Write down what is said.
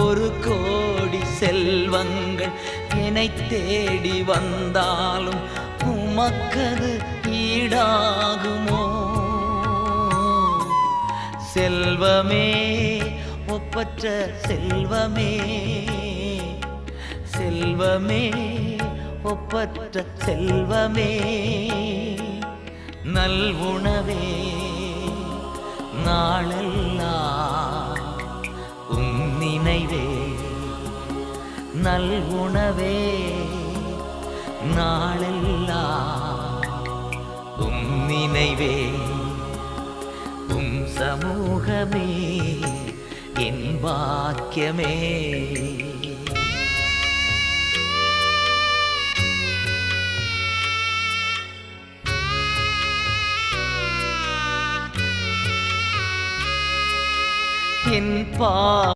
ஒரு கோடி செல்வங்கள் என்னை தேடி வந்தாலும் உமக்கது ஈடாகுமோ? செல்வமே ஒப்பற்ற செல்வமே, செல்வமே ஒப்பற்ற செல்வமே, நல்வுணவே நாளெல்லாம் உம் நினைவே, நல்வுணவே நாளெல்லாம் உம் நினைவே, உம் சமூகமே என் பாக்கியமே. என்